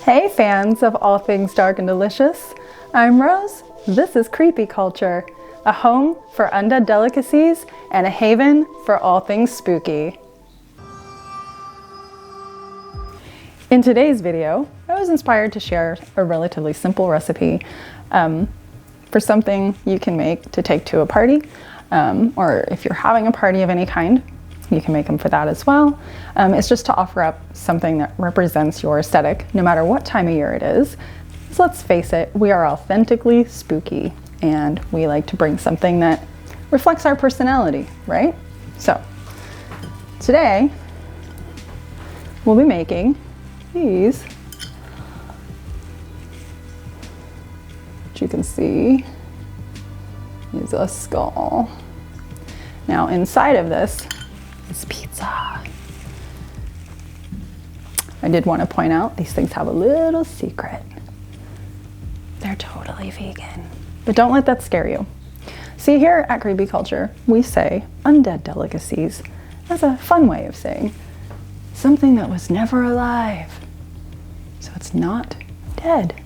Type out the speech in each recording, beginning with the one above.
Hey fans of all things dark and delicious, I'm Rose. This is Creepy Culture, a home for undead delicacies and a haven for all things spooky. In today's video, I was inspired to share a relatively simple recipe for something you can make to take to a party, or if you're having a party of any kind, you can make them for that as well. It's just to offer up something that represents your aesthetic, no matter what time of year it is. So let's face it, we are authentically spooky, and we like to bring something that reflects our personality, right? So today, we'll be making these, which you can see is a skull. Now inside of this is pizza. I did want to point out these things have a little secret. They're totally vegan, but don't let that scare you. See, here at Creepy Culture, we say undead delicacies as a fun way of saying something that was never alive. So it's not dead,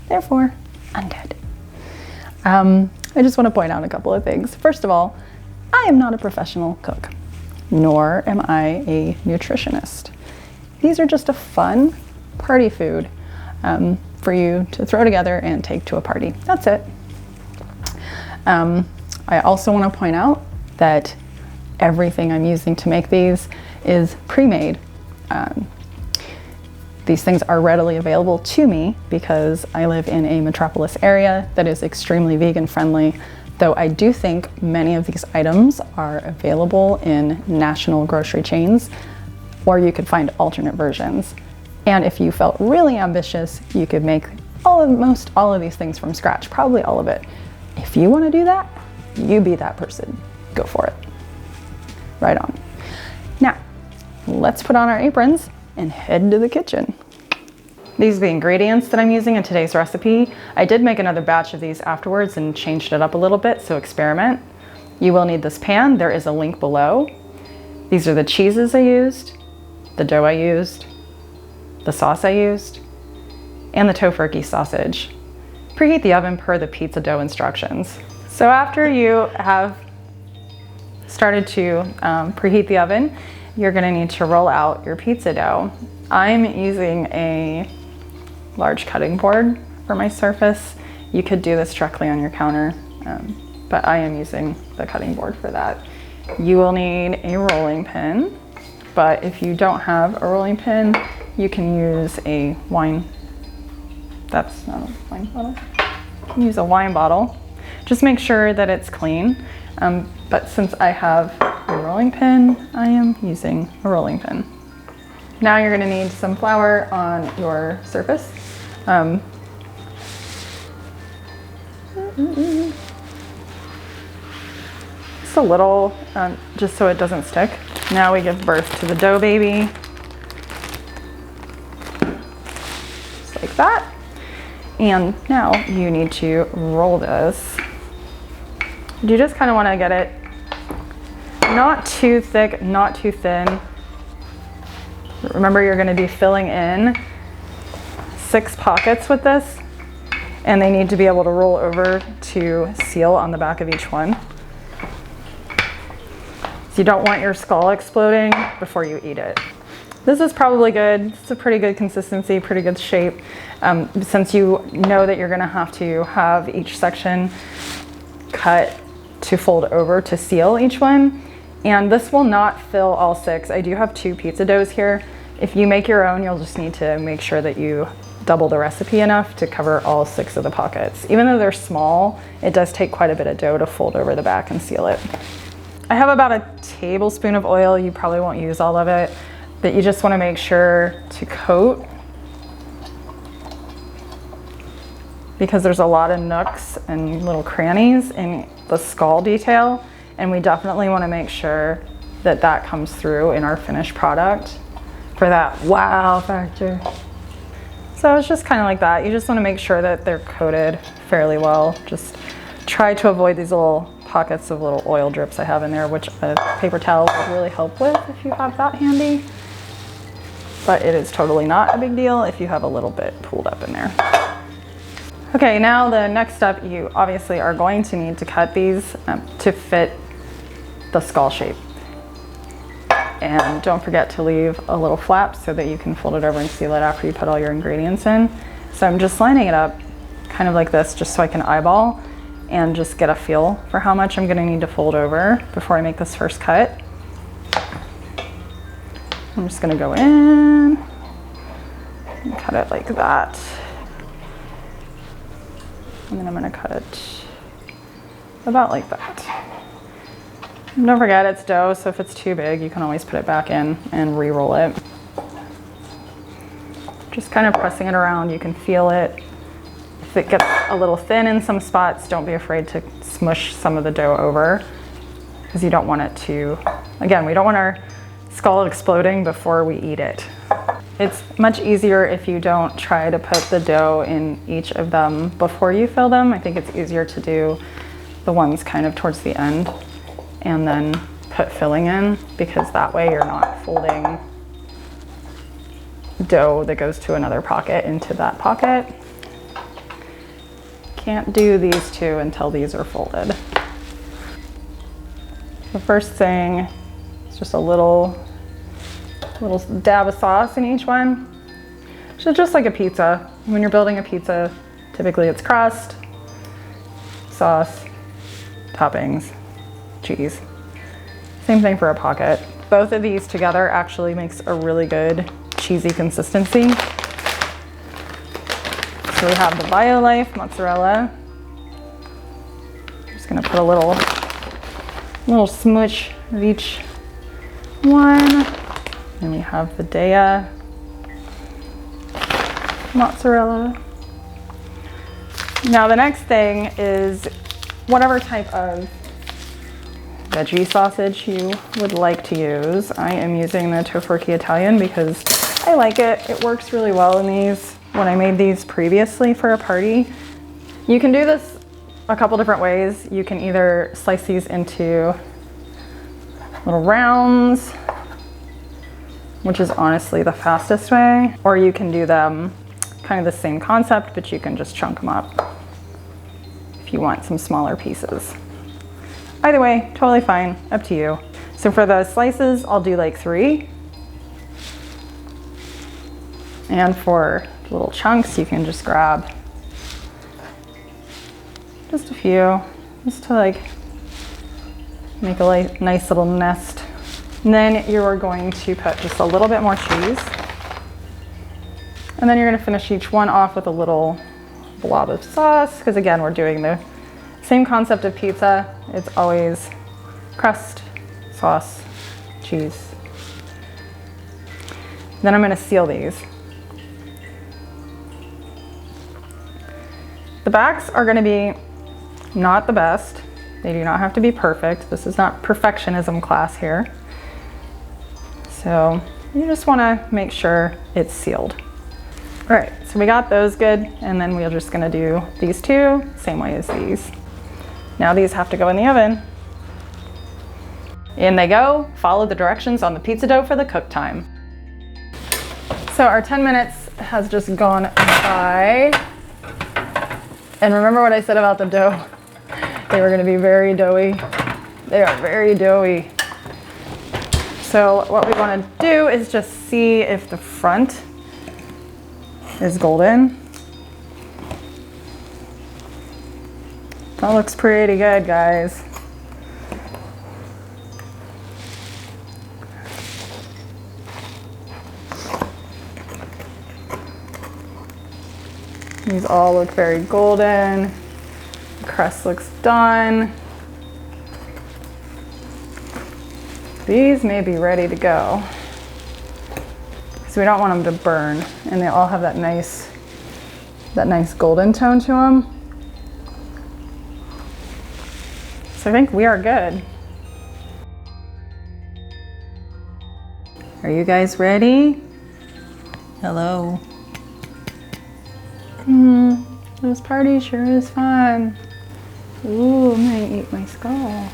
therefore undead. I just want to point out a couple of things. First of all, I am not a professional cook, nor am I a nutritionist. These are just a fun party food for you to throw together and take to a party. That's it. I also want to point out that everything I'm using to make these is pre-made. These things are readily available to me because I live in a metropolis area that is extremely vegan friendly, though I do think many of these items are available in national grocery chains, or you could find alternate versions. And if you felt really ambitious, you could make most all of these things from scratch, probably all of it. If you want to do that, you be that person. Go for it. Right on. Now, let's put on our aprons and head to the kitchen. These are the ingredients that I'm using in today's recipe. I did make another batch of these afterwards and changed it up a little bit, so experiment. You will need this pan. There is a link below. These are the cheeses I used, the dough I used, the sauce I used, and the tofurkey sausage. Preheat the oven per the pizza dough instructions. So after you have started to preheat the oven, you're gonna need to roll out your pizza dough. I'm using a large cutting board for my surface. You could do this directly on your counter, but I am using the cutting board for that. You will need a rolling pin, but if you don't have a rolling pin, you can use a wine, that's not a wine bottle. You can use a wine bottle. Just make sure that it's clean. But since I have a rolling pin, I am using a rolling pin. Now you're gonna need some flour on your surface. Just a little, just so it doesn't stick. Now we give birth to the dough baby. Just like that. And now you need to roll this. You just kind of want to get it not too thick, not too thin. Remember, you're going to be filling in 6 pockets with this, and they need to be able to roll over to seal on the back of each one. So you don't want your skull exploding before you eat it. This is probably good. It's a pretty good consistency, pretty good shape. Since you know that you're going to have each section cut to fold over to seal each one. And this will not fill all 6. I do have 2 pizza doughs here. If you make your own, you'll just need to make sure that you double the recipe enough to cover all 6 of the pockets. Even though they're small, it does take quite a bit of dough to fold over the back and seal it. I have about a tablespoon of oil. You probably won't use all of it, but you just want to make sure to coat, because there's a lot of nooks and little crannies in the skull detail, and we definitely want to make sure that that comes through in our finished product for that wow factor. So it's just kind of like that. You just want to make sure that they're coated fairly well. Just try to avoid these little pockets of little oil drips I have in there, which a paper towel would really help with if you have that handy. but it is totally not a big deal if you have a little bit pulled up in there. Okay, now the next step, you obviously are going to need to cut these to fit the skull shape. And don't forget to leave a little flap so that you can fold it over and seal it after you put all your ingredients in. So I'm just lining it up kind of like this, just so I can eyeball and just get a feel for how much I'm gonna need to fold over before I make this first cut. I'm just gonna go in and cut it like that. And then I'm gonna cut it about like that. And don't forget it's dough, so if it's too big, you can always put it back in and re-roll it. Just kind of pressing it around, you can feel it. If it gets a little thin in some spots, don't be afraid to smush some of the dough over, because you don't want it to, again, we don't want our skull exploding before we eat it. It's much easier if you don't try to put the dough in each of them before you fill them. I think it's easier to do the ones kind of towards the end and then put filling in, because that way you're not folding dough that goes to another pocket into that pocket. Can't do these two until these are folded. The first thing is just a little dab of sauce in each one. So just like a pizza. When you're building a pizza, typically it's crust, sauce, toppings, cheese. Same thing for a pocket. Both of these together actually makes a really good cheesy consistency. So we have the BioLife mozzarella. I'm just gonna put a little smooch of each one. And we have the Dea mozzarella. Now the next thing is whatever type of veggie sausage you would like to use. I am using the Tofurky Italian because I like it. It works really well in these. When I made these previously for a party, you can do this a couple different ways. You can either slice these into little rounds, which is honestly the fastest way, or you can do them kind of the same concept, but you can just chunk them up if you want some smaller pieces. Either way, totally fine, up to you. So for the slices, I'll do like 3. And for little chunks, you can just grab just a few, just to like make a nice little nest. And then you're going to put just a little bit more cheese. And then you're gonna finish each one off with a little blob of sauce, because again, we're doing the same concept of pizza. It's always crust, sauce, cheese. Then I'm gonna seal these. The backs are gonna be not the best. They do not have to be perfect. This is not perfectionism class here. So you just wanna make sure it's sealed. All right, so we got those good, and then we're just gonna do these two, same way as these. Now these have to go in the oven. In they go. Follow the directions on the pizza dough for the cook time. So our 10 minutes has just gone by. And remember what I said about the dough? They were gonna be very doughy. They are very doughy. So what we wanna do is just see if the front is golden. That looks pretty good, guys. These all look very golden. The crust looks done. These may be ready to go, because we don't want them to burn, and they all have that nice golden tone to them. So I think we are good. Are you guys ready? Hello. This party sure is fun. Ooh, I'm gonna eat my skull.